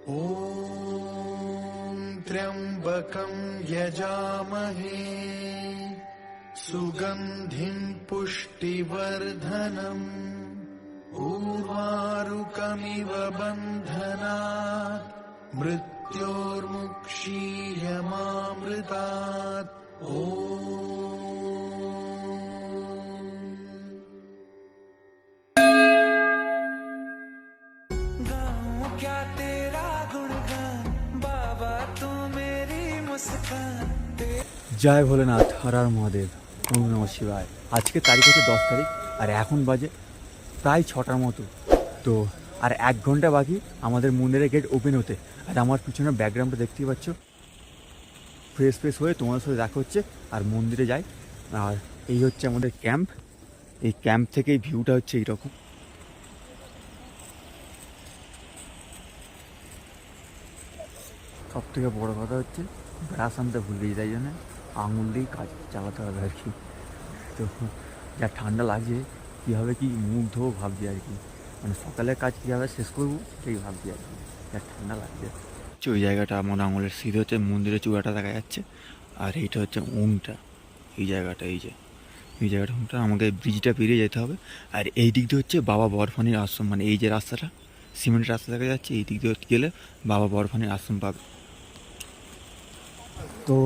ॐ त्र्यम्बकं यजामहे सुगन्धिं पुष्टिवर्धनम् उर्वारुकमिव बन्धनात् मृत्योर्मुक्षीयमामृतात् জয় ভোলেনাথ, হর হর মহাদেব, ওম নমঃ শিবায়। আজকে তারিখ হচ্ছে 10 তারিখ, আর এখন বাজে প্রায় 6টার মতো। তো আর 1 ঘন্টা বাকি আমাদের মন্দিরের গেট ওপেন হতে। আর আমার পিছনে ব্যাকগ্রাউন্ডটা দেখতেই পাচ্ছ। ফ্রেশ হয়ে তোমাদের সাথে দেখা হচ্ছে আর মন্দিরে যাই। আর এই হচ্ছে আমাদের ক্যাম্প। এই ক্যাম্প থেকে এই ভিউটা হচ্ছে এইরকম। সব থেকে বড় কথা হচ্ছে ব্রাশ আনতে ভুলে যাই, তাই জন্য আঙুল দিয়েই কাজ চালাতে হবে আর কি। তো যা ঠান্ডা লাগছে, কীভাবে কি মুখ ধোবো ভাবছি আর কি। মানে সকালের কাজ কীভাবে শেষ করবো সেই ভাবছি আর কি, যা ঠান্ডা লাগছে। ওই জায়গাটা আমার আঙুলের সিধে হচ্ছে মন্দিরের চূড়াটা দেখা যাচ্ছে। আর এইটা হচ্ছে ওমটা, এই জায়গাটা, এই জায়গাটা ওমটা। আমাকে ব্রিজটা পেরিয়ে যেতে হবে। আর এই দিক দিয়ে হচ্ছে বাবা বরফানির আশ্রম। মানে এই যে রাস্তাটা, সিমেন্টের রাস্তা দেখা যাচ্ছে, এই দিক দিয়ে গেলে বাবা বরফানির আশ্রম পাবে। তো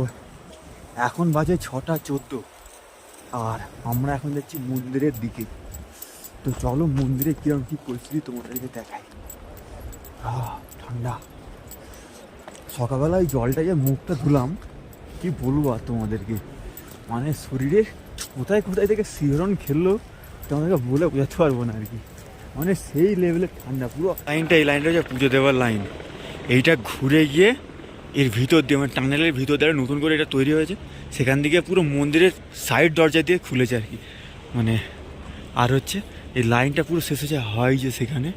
এখন বাজে 6:14 আর আমরা এখন যাচ্ছি মন্দিরের দিকে। তো চলো মন্দিরে কিরকম কী পরিস্থিতি তোমাদেরকে দেখাই। ঠান্ডা। সকালবেলায় জলটা যে মুখটা ধুলাম, কি বলবো আর তোমাদেরকে, মানে শরীরের কোথায় থেকে শিহরণ খেললো তোমাদেরকে বলে বোঝাতে পারবো না আর কি। মানে সেই লেভেলের ঠান্ডা। পুরো এই লাইনটা হচ্ছে পুজো দেওয়ার লাইন। এইটা ঘুরে গিয়ে এর ভিতর দিয়ে, মানে টানেলের ভিতর দিয়ে নতুন করে এটা তৈরি হয়েছে, সেখান থেকে পুরো মন্দিরের সাইড দরজা দিয়ে খুলেছে আর কি। মানে আর হচ্ছে এই লাইনটা পুরো শেষ হয়েছে হয় যে সেখানে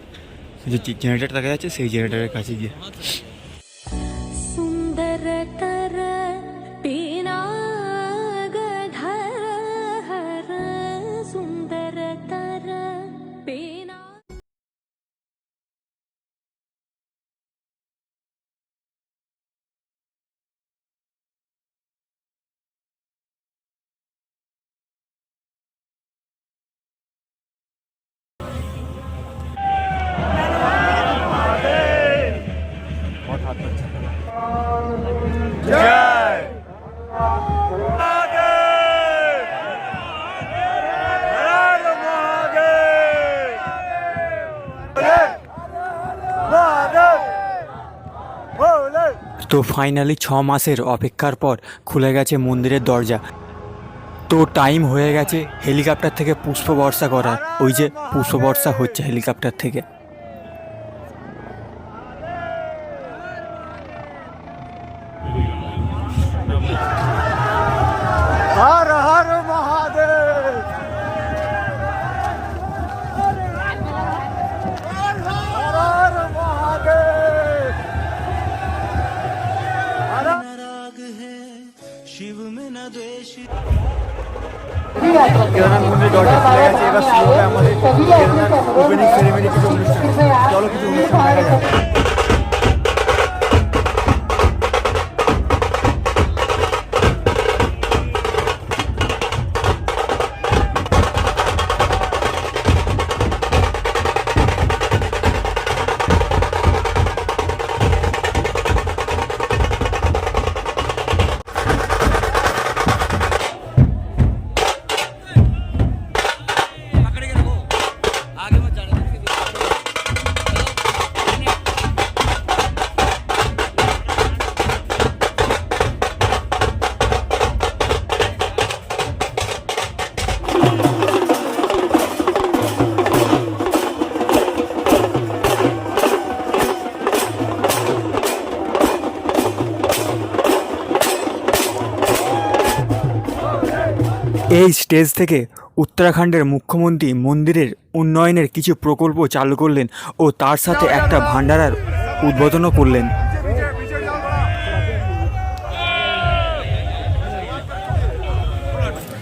যে জেনারেটার দেখা যাচ্ছে, সেই জেনারেটারের কাছে গিয়ে। তো ফাইনালি 6 মাসের অপেক্ষার পর খুলে গেছে মন্দিরের দরজা। তো টাইম হয়ে গেছে হেলিকপ্টার থেকে পুষ্প বর্ষা করার। ওই যে পুষ্প বর্ষা হচ্ছে হেলিকপ্টার থেকে। হর হর মহাদেব। शिव में न द्वेष। কেদারনাথ মন্দিরের দরজা খুলে গেছে। এবার শুরু হবে আমাদের কেদারনাথ ওপেনিং সেরেমনি কিছু অনুষ্ঠান। চলো কিছু অনুষ্ঠান দেখা যাক। এই স্টেজ থেকে উত্তরাখণ্ডের মুখ্যমন্ত্রী মন্দিরের উন্নয়নের কিছু প্রকল্প চালু করলেন ও তার সাথে একটা ভান্ডারার উদ্বোধনও করলেন।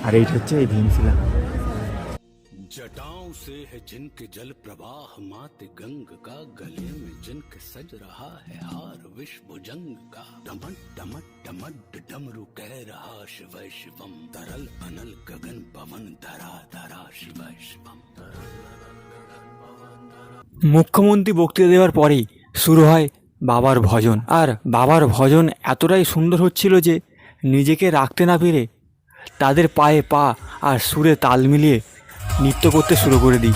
আর এইটা হচ্ছে এই ভীমশিলা। जटाओं से है जिनके जल प्रवाह मात गंग का, गले में जिनके सज रहा है हार विश्व जंग का। डमट डमट डमट डमरू कह रहा शिव शिवम, तरल अनल गगन पवन धरा धरा शिव शिवम। মুখ্যমন্ত্রী বক্তৃতা দেওয়ার পরেই শুরু হয় বাবার ভজন। আর বাবার ভজন এতটাই সুন্দর হচ্ছিল যে নিজেকে রাখতে না পেরে তাদের পায়ে পা আর সুরে তাল মিলিয়ে নৃত্য করতে শুরু করে দিই।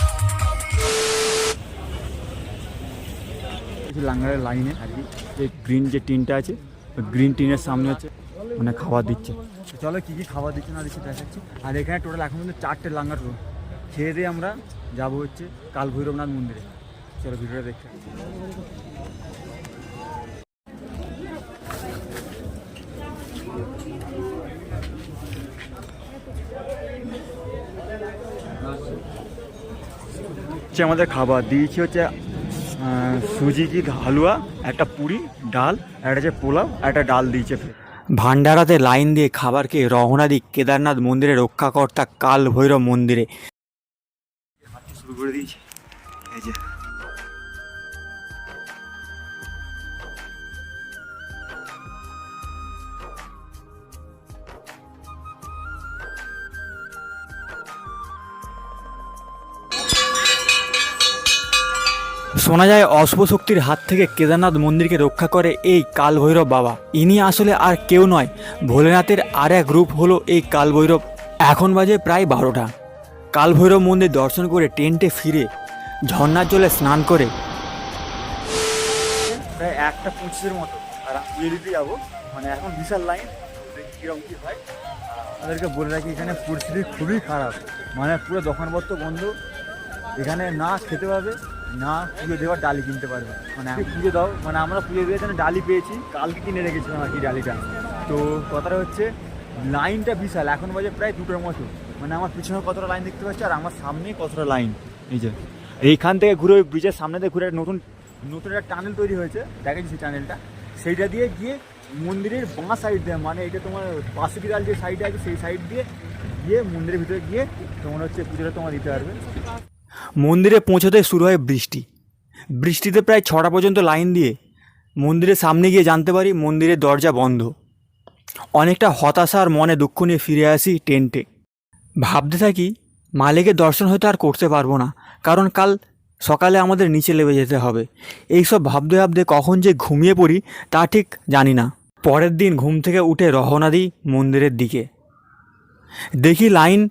লাঙ্গারের লাইনে আর কি যে গ্রিন যে টিনটা আছে ওই গ্রিন টিনের সামনে হচ্ছে মানে খাবার দিচ্ছে। চলো কী কী খাবার দিচ্ছে না দিচ্ছে দেখাচ্ছি। আর এখানে টোটাল এখন পর্যন্ত 4টে লাঙ্গার রুম খেয়ে দিয়ে আমরা যাবো হচ্ছে কাল ভৈরবনাথ মন্দিরে। চলো ভিডিওটা দেখতে। আমাদের খাবার দিয়েছি হচ্ছে সুজি কি হালুয়া, একটা পুরি, ডাল, একটা হচ্ছে পোলাও, একটা ডাল দিয়েছে। ভান্ডারাতে লাইন দিয়ে খাবার খেয়ে রওনা দিই কেদারনাথ মন্দিরে রক্ষাকর্তা কাল ভৈরব মন্দিরে। শুরু করে দিয়েছি এই যে। শোনা যায় অশুভ শক্তির হাত থেকে কেদারনাথ মন্দিরকে রক্ষা করে এই কাল ভৈরব বাবা। ইনি আসলে আর কেউ নয়, ভোলেনাথের আর এক রূপ হলো এই কাল ভৈরব। এখন বাজে প্রায় 12টা। কাল ভৈরব মন্দির দর্শন করে টেন্টে ফিরে ঝর্ণার জলে স্নান করে প্রায় 1:25-এর মতো আর পুজো দিতে যাবো। মানে এখন বিশাল লাইন, কীরকম কী হয় আমাদেরকে বলে রাখি। এখানে পরিস্থিতি খুবই খারাপ, মানে পুরো দোকানপত্র বন্ধ। এখানে না খেতে পারবে না পুজো দেওয়ার ডালি কিনতে পারবে। মানে পুজো দাও, মানে আমরা পুজো দিয়ে এখানে ডালি পেয়েছি, কালকে কিনে রেখেছিলাম আর কি ডালিটা। তো কথাটা হচ্ছে লাইনটা বিশাল, এখন বাজে প্রায় 2টোর মতো। মানে আমার পিছনে কতটা লাইন দেখতে পাচ্ছি আর আমার সামনেই কতটা লাইন। এই যে এইখান থেকে ঘুরে ওই ব্রিজের সামনে দিয়ে ঘুরে নতুন একটা টানেল তৈরি হয়েছে, দেখেছি সেই টানেলটা। সেইটা দিয়ে গিয়ে মন্দিরের বাঁ সাইড দিয়ে, মানে এটা তোমার পাশবিরাল যে সাইডে আছে সেই সাইড দিয়ে গিয়ে মন্দিরের ভিতরে গিয়ে তোমার হচ্ছে পুজোটা তোমার দিতে পারবে। মন্দিরে পৌঁছতে শুরু হয় বৃষ্টি। বৃষ্টিতে প্রায় 6টা পর্যন্ত লাইন দিয়ে মন্দিরের সামনে গিয়ে জানতে পারি মন্দিরের দরজা বন্ধ। অনেকটা হতাশা আর মনে দুঃখ নিয়ে ফিরে আসি টেন্টে। ভাবতে থাকি মালিকের দর্শন হয়তো আর করতে পারবো না, কারণ কাল সকালে আমাদের নিচে নেমে যেতে হবে। এইসব ভাবতে ভাবতে কখন যে ঘুমিয়ে পড়ি তা ঠিক জানি না। পরের দিন ঘুম থেকে উঠে রওনা দিই মন্দিরের দিকে। দেখি লাইন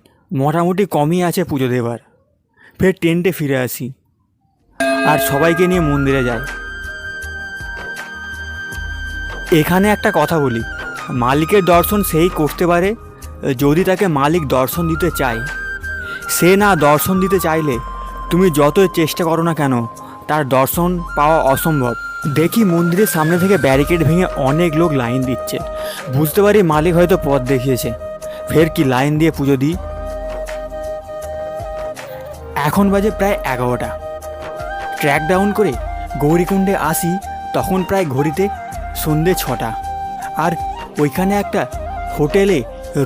মোটামুটি কমই আছে পুজো দেবার। ফের টেন্টে ফিরে আসি আর সবাইকে নিয়ে মন্দিরে যাই। এখানে একটা কথা বলি, মালিকের দর্শন সেই করতে পারে যদি তাকে মালিক দর্শন দিতে চায়। সে না দর্শন দিতে চাইলে তুমি যতই চেষ্টা করো না কেন তার দর্শন পাওয়া অসম্ভব। দেখি মন্দিরের সামনে থেকে ব্যারিকেড ভেঙে অনেক লোক লাইন দিচ্ছে। বুঝতে পারি মালিক হয়তো পথ দেখিয়েছে। ফের কি লাইন দিয়ে পুজো দিই। এখন বাজে প্রায় 11টা। ট্র্যাক ডাউন করে গৌরীকুণ্ডে আসি তখন প্রায় ঘড়িতে সন্ধ্যে 6টা। আর ওইখানে একটা হোটেলে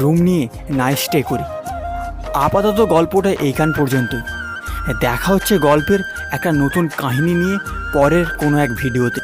রুম নিয়ে নাইট স্টে করি। আপাতত গল্পটা এইখান পর্যন্তই। দেখা হচ্ছে গল্পের একটা নতুন কাহিনী নিয়ে পরের কোনো এক ভিডিওতে।